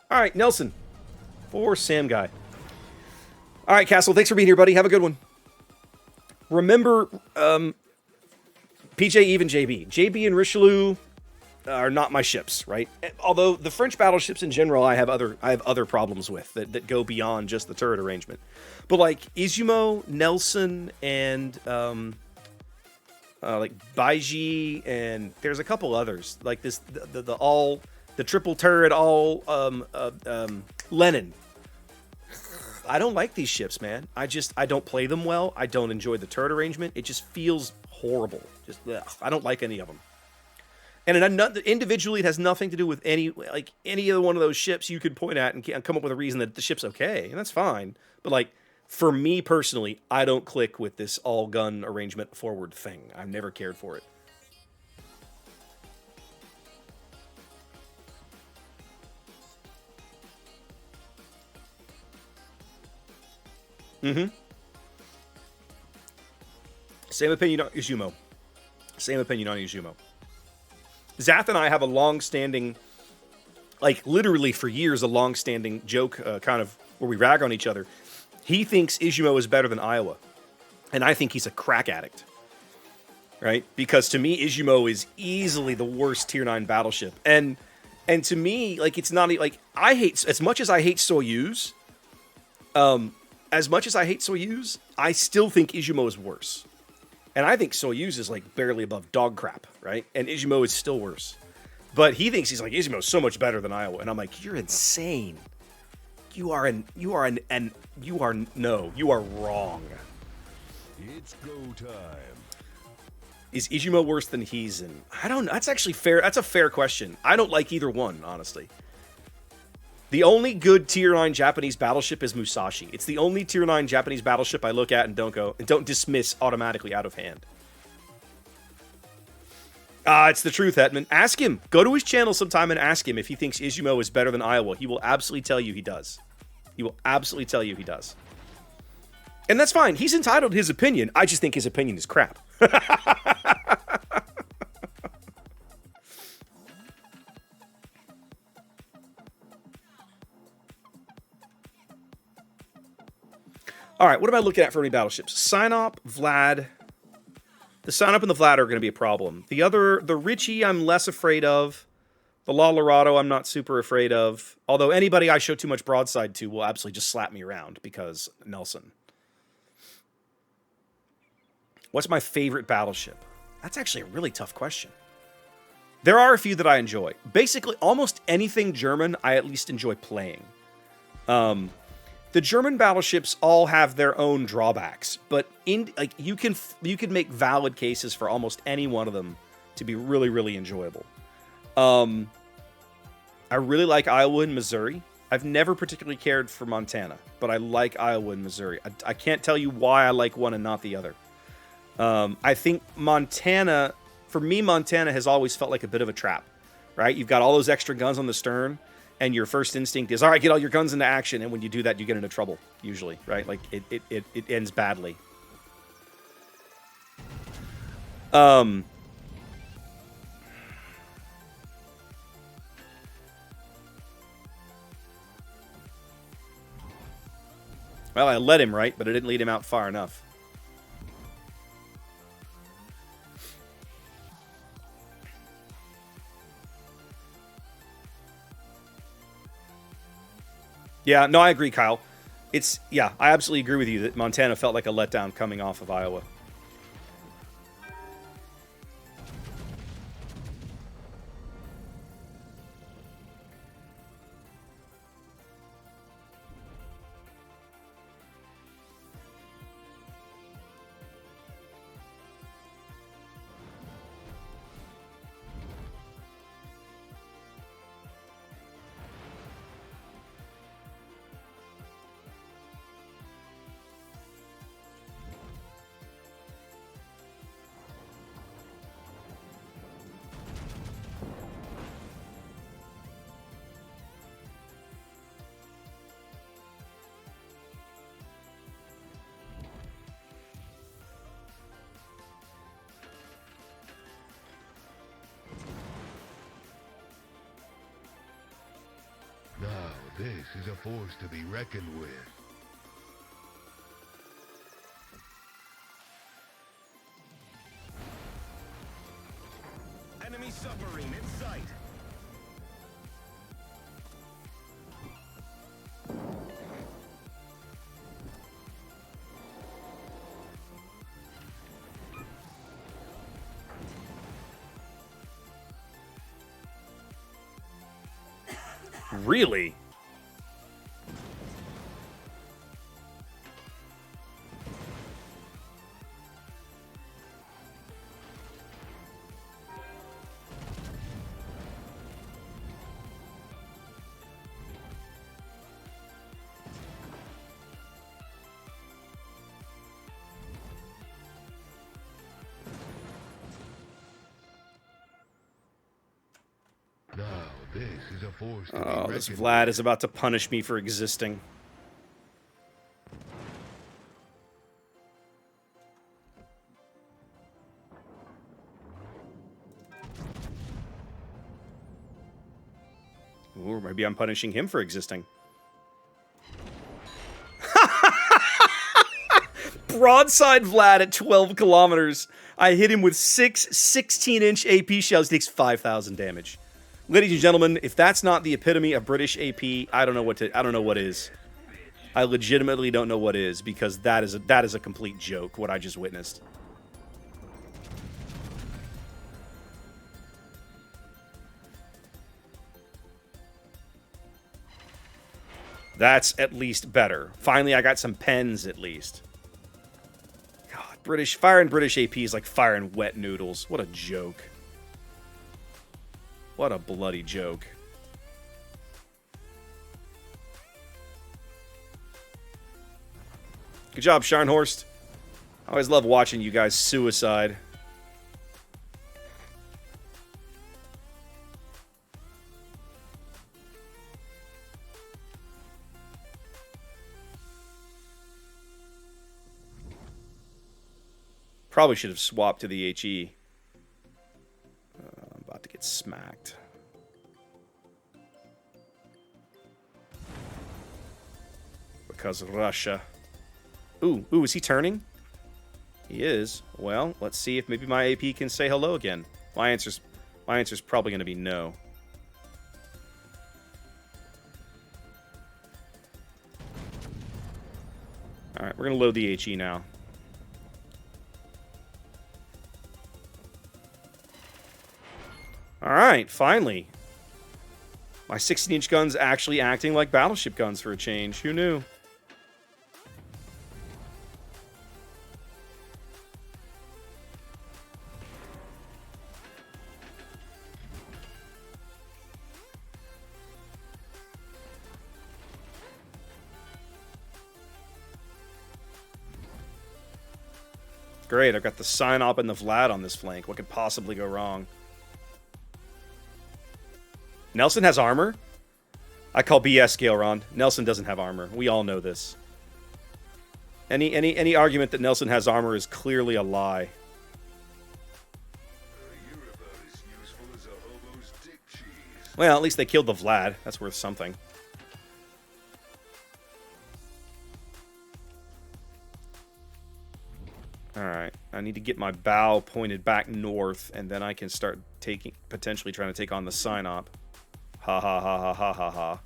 All right, Nelson. For Sam Guy. All right, Castle, thanks for being here, buddy. Have a good one. Remember, PJ, even JB. JB and Richelieu are not my ships, right? Although the French battleships in general, I have other problems with that go beyond just the turret arrangement. But like Izumo, Nelson, and like Bajie, and there's a couple others like this. The triple turret Lenin. I don't like these ships, man. I don't play them well. I don't enjoy the turret arrangement. It just feels horrible. Just I don't like any of them. And individually, it has nothing to do with any other one of those ships you could point at and come up with a reason that the ship's okay, and that's fine. But like for me personally, I don't click with this all gun arrangement forward thing. I've never cared for it. Mm-hmm. Same opinion on Izumo. Same opinion on Izumo. Zath and I have a long-standing, like literally for years, a long-standing joke, kind of where we rag on each other. He thinks Izumo is better than Iowa, and I think he's a crack addict, right? Because to me, Izumo is easily the worst Tier 9 battleship, and to me, like it's not like I hate as much as I hate Soyuz. As much as I hate Soyuz, I still think Izumo is worse. And I think Soyuz is like barely above dog crap, right? And Izumo is still worse. But he thinks he's like, Izumo is so much better than Iowa. And I'm like, you're insane. You are wrong. It's go time. Is Izumo worse than Heisen? I don't know. That's actually fair. That's a fair question. I don't like either one, honestly. The only good Tier 9 Japanese battleship is Musashi. It's the only Tier 9 Japanese battleship I look at and don't dismiss automatically out of hand. It's the truth, Hetman. Ask him. Go to his channel sometime and ask him if he thinks Izumo is better than Iowa. He will absolutely tell you he does. He will absolutely tell you he does. And that's fine. He's entitled to his opinion. I just think his opinion is crap. All right, what am I looking at for any battleships? Sinop, Vlad. The Sinop and the Vlad are going to be a problem. The Richie, I'm less afraid of. The La Lorado, I'm not super afraid of. Although anybody I show too much broadside to will absolutely just slap me around because Nelson. What's my favorite battleship? That's actually a really tough question. There are a few that I enjoy. Basically, almost anything German, I at least enjoy playing. The German battleships all have their own drawbacks, but you can make valid cases for almost any one of them to be really, really enjoyable. I really like Iowa and Missouri. I've never particularly cared for Montana, but I like Iowa and Missouri. I can't tell you why I like one and not the other. I think Montana, for me, Montana has always felt like a bit of a trap, right? You've got all those extra guns on the stern, and your first instinct is, all right, get all your guns into action. And when you do that, you get into trouble, usually, right? Like, it ends badly. Well, I led him right, but I didn't lead him out far enough. Yeah, no, I agree, Kyle. I absolutely agree with you that Montana felt like a letdown coming off of Iowa. this is a force to be reckoned with. Enemy submarine in sight. Really? Now this is a force to be Oh, this reckoned Vlad is about to punish me for existing. Or maybe I'm punishing him for existing. Broadside Vlad at 12 kilometers. I hit him with 6 16-inch AP shells. He takes 5,000 damage. Ladies and gentlemen, if that's not the epitome of British AP, I don't know what is. I legitimately don't know what is, because that is a complete joke, what I just witnessed. That's at least better. Finally, I got some pens at least. God, firing British AP is like firing wet noodles. What a joke. What a bloody joke. Good job, Scharnhorst. I always love watching you guys suicide. Probably should have swapped to the HE. I'm about to get smacked. Because of Russia. Ooh, is he turning? He is. Well, let's see if maybe my AP can say hello again. My answer's probably going to be no. All right, we're going to load the HE now. All right, finally. My 16-inch gun's actually acting like battleship guns for a change. Who knew? Great, I've got the Sign-Op and the Vlad on this flank. What could possibly go wrong? Nelson has armor? I call BS, Galeron. Nelson doesn't have armor. We all know this. Any argument that Nelson has armor is clearly a lie. You're about as useful as a hobo's dick cheese. Well, at least they killed the Vlad. That's worth something. Alright, I need to get my bow pointed back north, and then I can start potentially trying to take on the Sign-Op. Ha ha ha ha ha ha ha.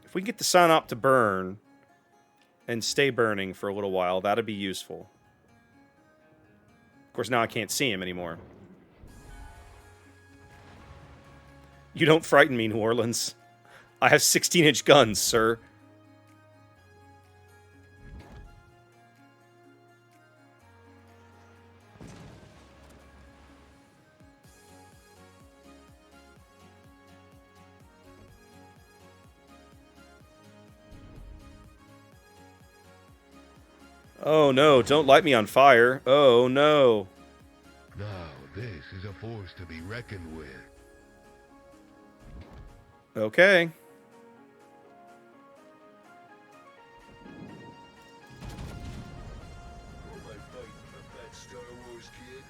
If we can get the Sign-Op to burn and stay burning for a little while, that'd be useful. Of course, now I can't see him anymore. You don't frighten me, New Orleans. I have 16-inch guns, sir. Oh no, don't light me on fire. Oh no. Now this is a force to be reckoned with. Okay. Am I fighting a fat Star Wars kid?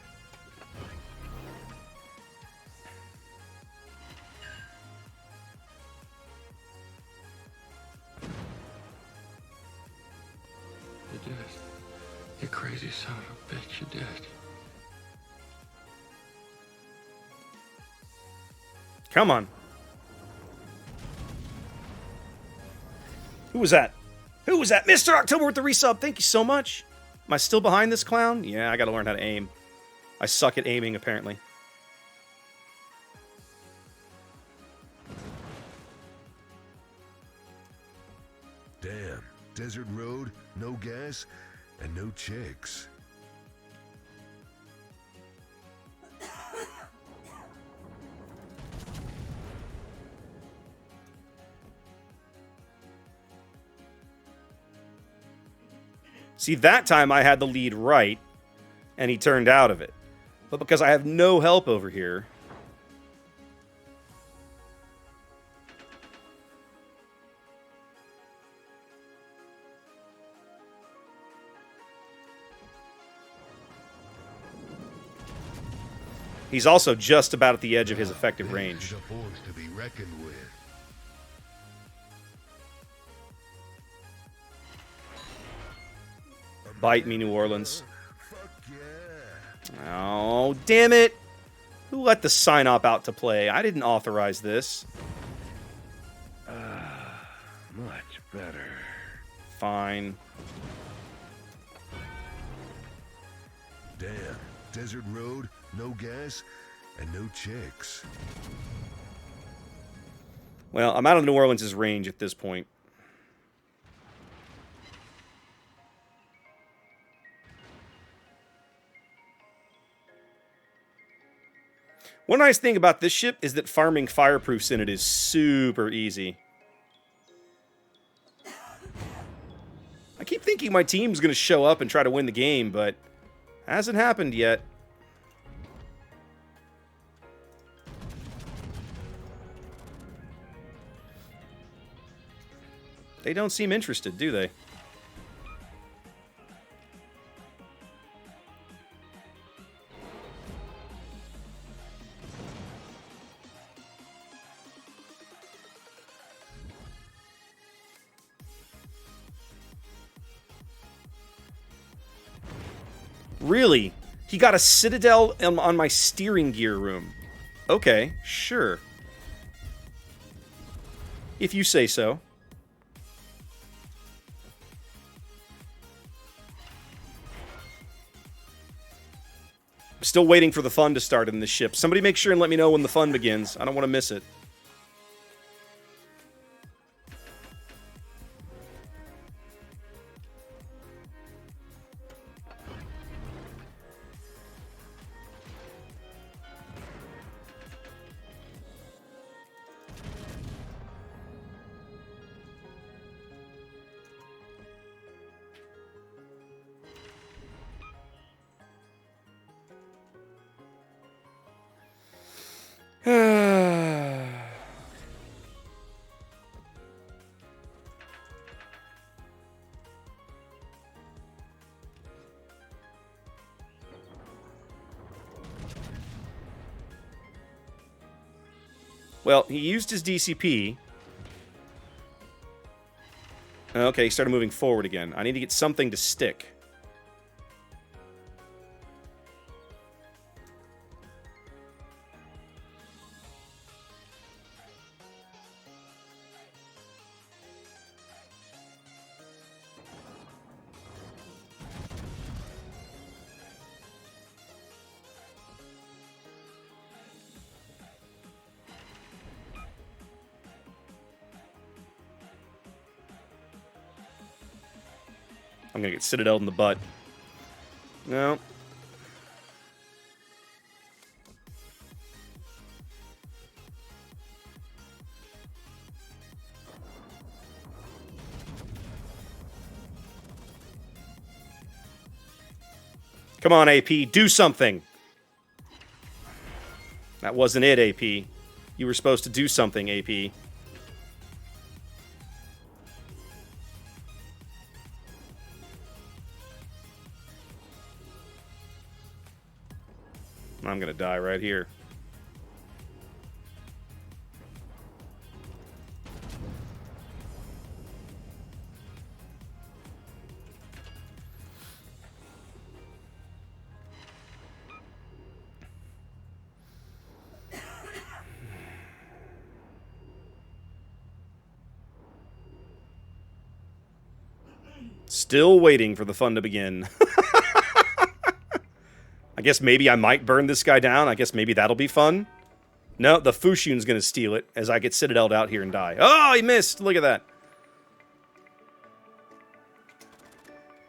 You did it. You crazy son of a bitch, you did it. Come on. Who was that? Who was that? Mr. October with the resub. Thank you so much. Am I still behind this clown? Yeah, I gotta learn how to aim. I suck at aiming, apparently. Damn. Desert road, no gas, and no chicks. See, that time I had the lead right, and he turned out of it. But because I have no help over here... He's also just about at the edge of his effective range. This is a force to be reckoned with. Bite me, New Orleans. Fuck yeah. Oh, damn it! Who let the sign-op out to play? I didn't authorize this. Much better. Fine. Damn. Desert road, no gas, and no chicks. Well, I'm out of New Orleans' range at this point. One nice thing about this ship is that farming fireproofs in it is super easy. I keep thinking my team's going to show up and try to win the game, but hasn't happened yet. They don't seem interested, do they? Really? He got a citadel on my steering gear room. Okay, sure. If you say so. Still waiting for the fun to start in this ship. Somebody make sure and let me know when the fun begins. I don't want to miss it. Well, he used his DCP. Okay, he started moving forward again. I need to get something to stick. I'm gonna get citadeled in the butt. No. Come on, AP, do something. That wasn't it, AP. You were supposed to do something, AP. I'm gonna die right here. Still waiting for the fun to begin. I guess maybe I might burn this guy down. I guess maybe that'll be fun. No, the Fushun's going to steal it as I get citadeled out here and die. Oh, he missed. Look at that.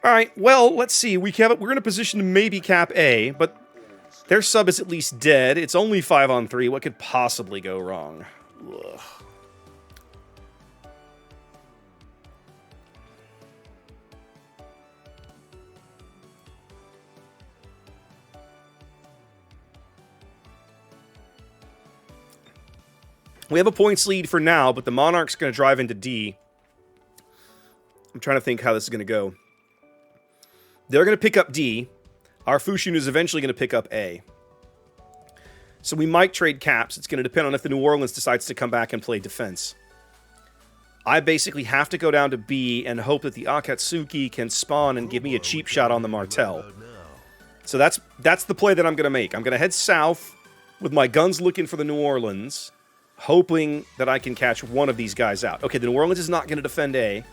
All right, well, let's see. We're in a position to maybe cap A, but their sub is at least dead. It's only 5-on-3. What could possibly go wrong? Ugh. We have a points lead for now, but the Monarch's going to drive into D. I'm trying to think how this is going to go. They're going to pick up D. Our Fushun is eventually going to pick up A. So we might trade caps. It's going to depend on if the New Orleans decides to come back and play defense. I basically have to go down to B and hope that the Akatsuki can spawn and give me a cheap shot on the Martel. So that's the play that I'm going to make. I'm going to head south with my guns looking for the New Orleans, hoping that I can catch one of these guys out. Okay, the New Orleans is not going to defend A,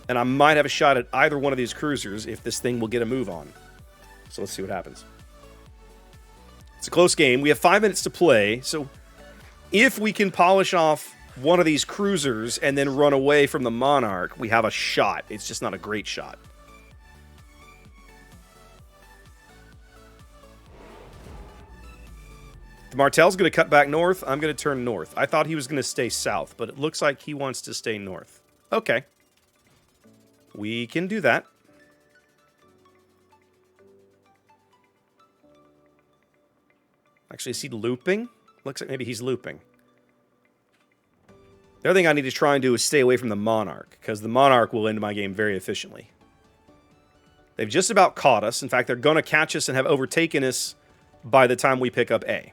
and I might have a shot at either one of these cruisers if this thing will get a move on. So let's see what happens. It's a close game. We have 5 minutes to play, so if we can polish off one of these cruisers and then run away from the Monarch, we have a shot. It's just not a great shot. The Martel's going to cut back north. I'm going to turn north. I thought he was going to stay south, but it looks like he wants to stay north. Okay. We can do that. Actually, is he looping? Looks like maybe he's looping. The other thing I need to try and do is stay away from the Monarch, because the Monarch will end my game very efficiently. They've just about caught us. In fact, they're going to catch us and have overtaken us by the time we pick up A,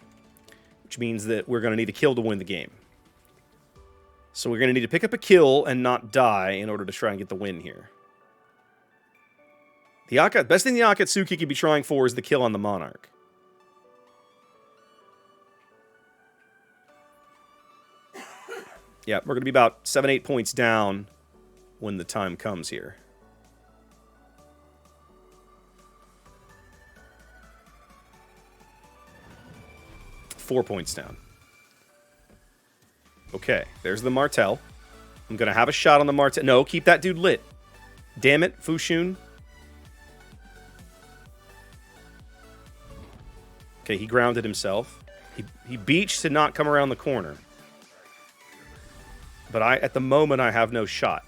which means that we're going to need a kill to win the game. So we're going to need to pick up a kill and not die in order to try and get the win here. The best thing the Akatsuki could be trying for is the kill on the Monarch. Yeah, we're going to be about 7-8 points down when the time comes here. Four points down. Okay, there's the Martel. I'm going to have a shot on the Martel. No, keep that dude lit. Damn it, Fushun. Okay, he grounded himself. He beached to not come around the corner. But at the moment, I have no shot.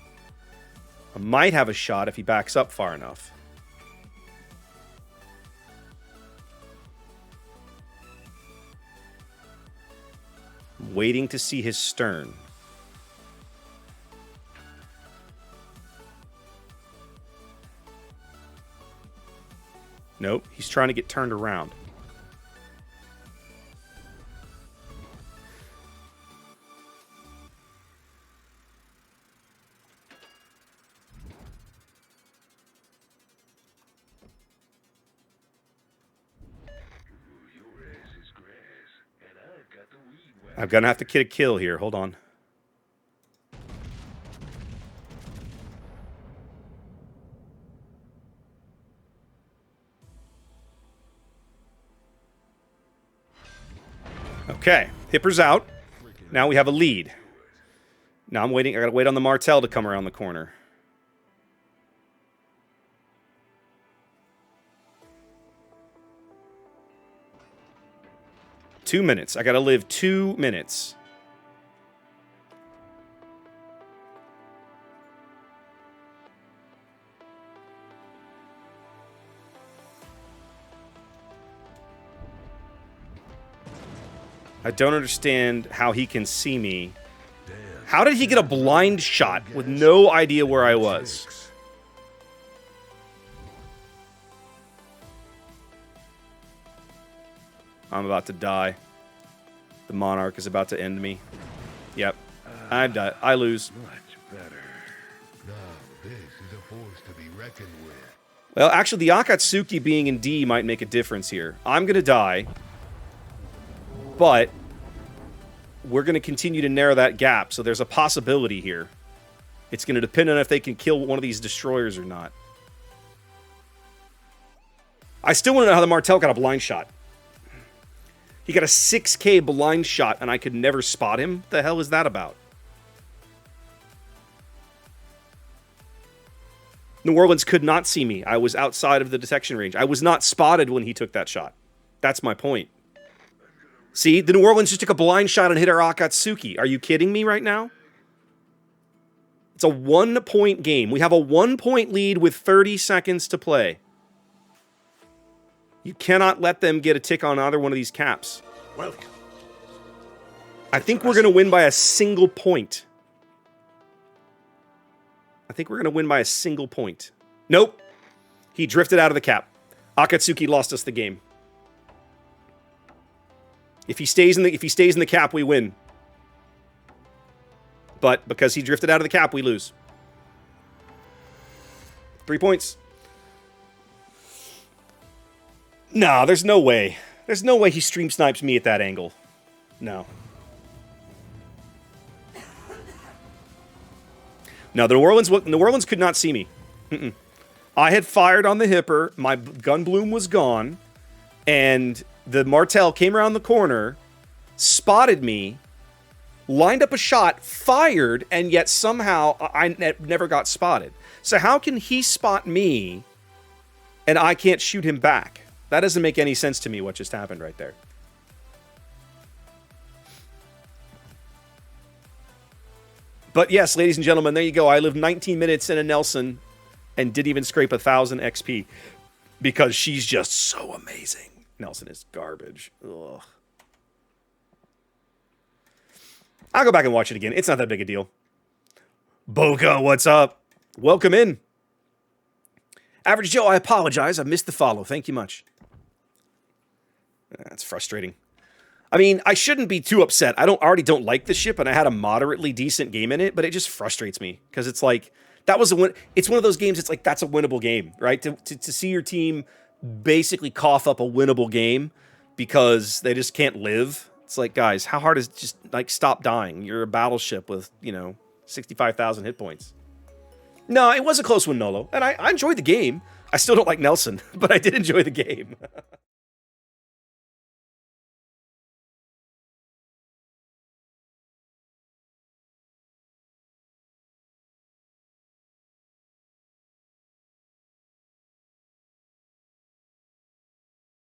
I might have a shot if he backs up far enough. I'm waiting to see his stern. Nope, he's trying to get turned around. I'm going to have to get a kill here. Hold on. Okay. Hipper's out. Now we have a lead. Now I'm waiting. I got to wait on the Martel to come around the corner. Two minutes. I got to live 2 minutes. I don't understand how he can see me. Damn. How did he get a blind shot with no idea where I was? 6. I'm about to die. The Monarch is about to end me. Yep. I've died. I lose. Much better. Now this is a force to be reckoned with. Well, actually, the Akatsuki being in D might make a difference here. I'm going to die. But we're going to continue to narrow that gap, so there's a possibility here. It's going to depend on if they can kill one of these destroyers or not. I still want to know how the Martel got a blind shot. He got a 6K blind shot, and I could never spot him. The hell is that about? New Orleans could not see me. I was outside of the detection range. I was not spotted when he took that shot. That's my point. See, the New Orleans just took a blind shot and hit our Akatsuki. Are you kidding me right now? It's a 1-point game. We have a 1-point lead with 30 seconds to play. You cannot let them get a tick on either one of these caps. Welcome. I think we're going to win by a single point. I think we're going to win by a single point. Nope. He drifted out of the cap. Akatsuki lost us the game. If he stays in the cap, we win. But because he drifted out of the cap, we lose. 3 points. Nah, there's no way. There's no way he stream snipes me at that angle. No. No, the New Orleans could not see me. I had fired on the hipper, my gun bloom was gone, and the Martel came around the corner, spotted me, lined up a shot, fired, and yet somehow I never got spotted. So how can he spot me and I can't shoot him back? That doesn't make any sense to me, what just happened right there. But yes, ladies and gentlemen, there you go. I lived 19 minutes in a Nelson and didn't even scrape 1,000 XP because she's just so amazing. Nelson is garbage. Ugh. I'll go back and watch it again. It's not that big a deal. Boca, what's up? Welcome in. Average Joe, I apologize. I missed the follow. Thank you much. That's frustrating. I mean, I shouldn't be too upset. I already don't like the ship, and I had a moderately decent game in it, but it just frustrates me because it's like that was a win. It's one of those games. It's like that's a winnable game, right? To see your team basically cough up a winnable game because they just can't live. It's like, guys, how hard is it just like stop dying? You're a battleship with 65,000 hit points. No, it was a close one, Nolo, and I enjoyed the game. I still don't like Nelson, but I did enjoy the game.